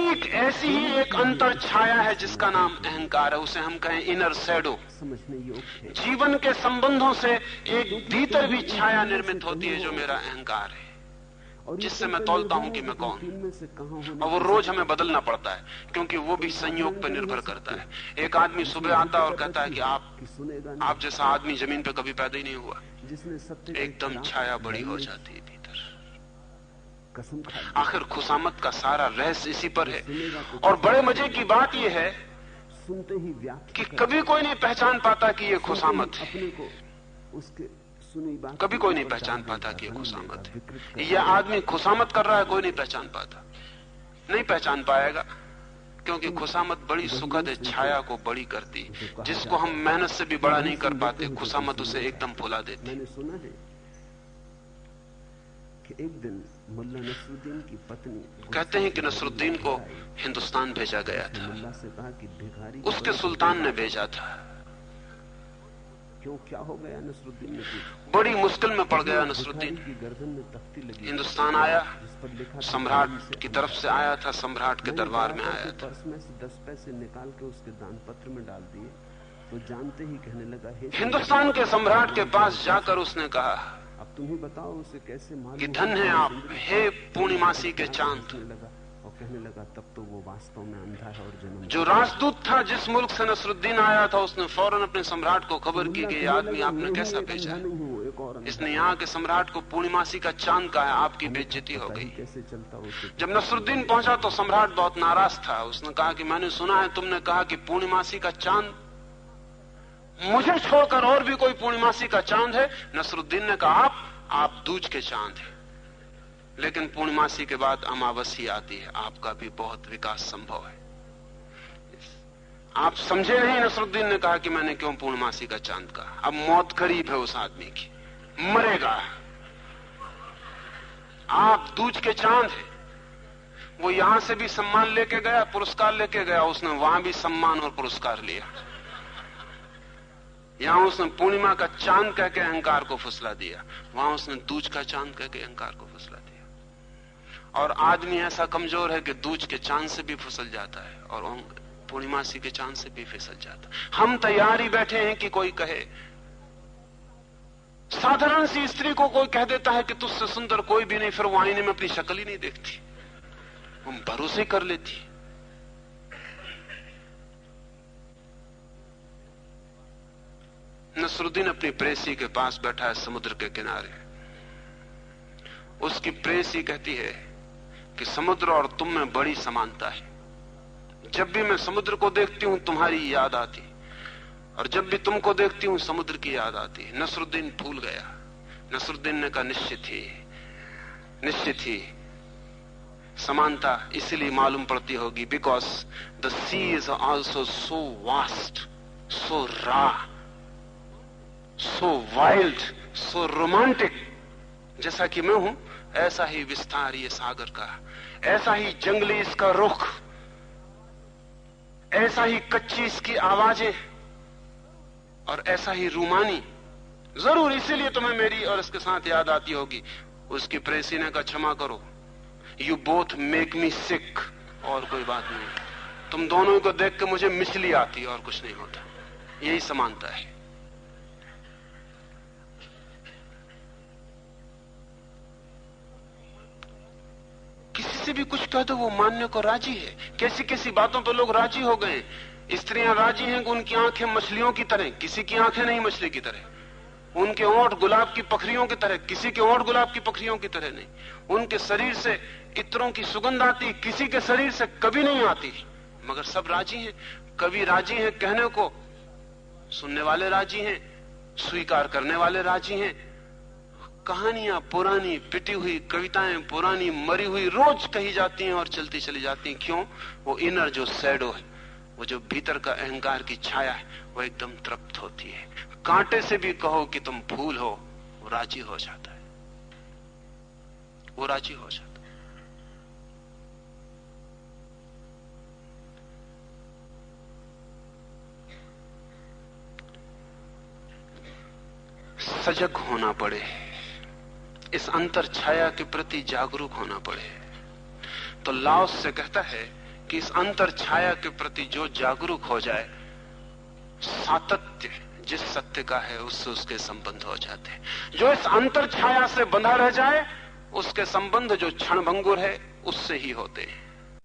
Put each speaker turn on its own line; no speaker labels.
ठीक ऐसी ही एक अंतर छाया है जिसका नाम अहंकार है, उसे हम कहें इनर शैडो। जीवन के संबंधों से एक भीतर भी छाया निर्मित होती है जो मेरा अहंकार है, जिससे मैं तौलता हूं कि मैं कौन हूं। और वो रोज हमें बदलना पड़ता है, क्योंकि वो भी संयोग पर निर्भर करता है। एक आदमी सुबह आता है और कहता है कि आप जैसा आदमी जमीन पे कभी पैदा ही नहीं हुआ, एकदम छाया बड़ी हो जाती है भीतर। आखिर खुशामत का सारा रहस्य इसी पर है। और बड़े मजे की बात यह है कि कभी कोई नहीं पहचान पाता कि ये खुशामत है, कभी कोई नहीं पहचान पाता कि ये खुशामत है। यह आदमी खुशामत कर रहा है, कोई नहीं पहचान पाता, नहीं पहचान पाएगा, क्योंकि खुशामत बड़ी सुखद है, छाया को बड़ी करती। जिसको हम मेहनत से भी बड़ा नहीं कर पाते, खुशामत उसे एकदम फुला देती।
मैंने सुना है कि एक दिन मुल्ला नसरुद्दीन की पत्नी,
कहते हैं कि नसरुद्दीन को हिंदुस्तान भेजा गया था,
मुल्ला से कहा कि भिखारी
उसके सुल्तान ने भेजा था।
क्यों, क्या हो गया? नसरुद्दीन ने पूछा।
बड़ी मुश्किल में पड़ गया नसरुद्दीन।
की गर्दन में तख्ती लगी,
हिंदुस्तान आया, सम्राट की तरफ से आया था, सम्राट के दरबार में आया था।
पर्स में से 10 पैसे निकाल के उसके दान पत्र में डाल दिए, तो जानते ही कहने लगा,
हिंदुस्तान के सम्राट के पास जाकर उसने कहा,
अब तुम ही बताओ उसे कैसे मालूम
कि धन है आप, हे पूर्णिमासी के चांद।
और कहने लगा, तब तो वो वास्तव में अंधा है और जन्म।
जो राजदूत था जिस मुल्क से नसरुद्दीन आया था, उसने फौरन अपने सम्राट को खबर की कि ये आदमी आपने कैसा भेजा है। इसने यहाँ के सम्राट को पूर्णिमासी का चांद कहा है, आपकी बेइज्जती हो गई।
कैसे चलता?
जब नसरुद्दीन पहुंचा तो सम्राट बहुत नाराज था। उसने कहा कि मैंने सुना है तुमने कहा कि पूर्णिमासी का चांद, मुझे छोड़कर और भी कोई पूर्णिमासी का चांद है? नसरुद्दीन ने कहा, आप दूज के चांद हैं, लेकिन पूर्णिमासी के बाद अमावस्या आती है, आपका भी बहुत विकास संभव है। आप समझे नहीं? नसरुद्दीन ने कहा कि मैंने क्यों पूर्णिमासी का चांद कहा। अब मौत करीब है उस आदमी की, मरेगा। आप दूज के चांद है। वो यहां से भी सम्मान लेके गया, पुरस्कार लेके गया, उसने वहां भी सम्मान और पुरस्कार लिया। यहां उसने पूर्णिमा का चांद कह के अहंकार को फुसला दिया, वहां उसने दूज का चांद कह के अहंकार को फुसला दिया। और आदमी ऐसा कमजोर है कि दूज के चांद से भी फिसल जाता है और पूर्णिमासी के चांद से भी फिसल जाता है। हम तैयार ही बैठे हैं कि कोई कहे, साधारण सी स्त्री को कोई कह देता है कि तुझसे सुंदर कोई भी नहीं, फिर वो आईने में अपनी शक्ल ही नहीं देखती, वो भरोसे कर लेती। नसरुद्दीन अपनी प्रेसी के पास बैठा है समुद्र के किनारे। उसकी प्रेसी कहती है कि समुद्र और तुम में बड़ी समानता है। जब भी मैं समुद्र को देखती हूं तुम्हारी याद आती, और जब भी तुमको देखती हूं समुद्र की याद आती। नसरुद्दीन भूल गया। नसरुद्दीन ने कहा, निश्चित ही समानता इसलिए मालूम पड़ती होगी, because the sea is also so vast, so raw, so wild, so romantic. जैसा कि मैं हूं ऐसा ही विस्तार ये सागर का, ऐसा ही जंगली इसका रुख, ऐसा ही कच्ची इसकी आवाजें, और ऐसा ही रूमानी। जरूर इसीलिए तुम्हें मेरी और इसके साथ याद आती होगी। उसकी प्रेसी ने कहा, क्षमा करो, यू बोथ मेक मी सिक, और कोई बात नहीं। तुम दोनों को देख के मुझे मिचली आती और कुछ नहीं होता। यही समानता है। किसी से भी कुछ कह दो वो मानने को राजी है। कैसी कैसी बातों पर लोग राजी हो गए। स्त्रियां राजी हैं कि उनकी आंखें मछलियों की तरह, किसी की आंखें नहीं मछली की तरह। उनके होंठ गुलाब की पखरियों की तरह, किसी के होंठ गुलाब की पखरियों की तरह नहीं। उनके शरीर से इत्रों की सुगंध आती, किसी के शरीर से कभी नहीं आती, मगर सब राजी हैं। कवि राजी हैं कहने को, सुनने वाले राजी हैं, स्वीकार करने वाले राजी हैं। कहानियां पुरानी, पिटी हुई कविताएं पुरानी, मरी हुई रोज कही जाती हैं और चलती चली जाती हैं। क्यों? वो इनर जो शैडो है, वो जो भीतर का अहंकार की छाया है, वो एकदम तृप्त होती है। कांटे से भी कहो कि तुम फूल हो, वो राजी हो जाता है, वो राजी हो जाता है। सजग होना पड़े, इस अंतर छाया के प्रति जागरूक होना पड़े। तो लाओस से कहता है कि इस अंतर छाया के प्रति जो जागरूक हो जाए, सातत्य जिस सत्य का है उससे उसके संबंध हो जाते हैं। जो इस अंतर छाया से बंधा रह जाए उसके संबंध जो क्षणभंगुर है उससे ही होते हैं।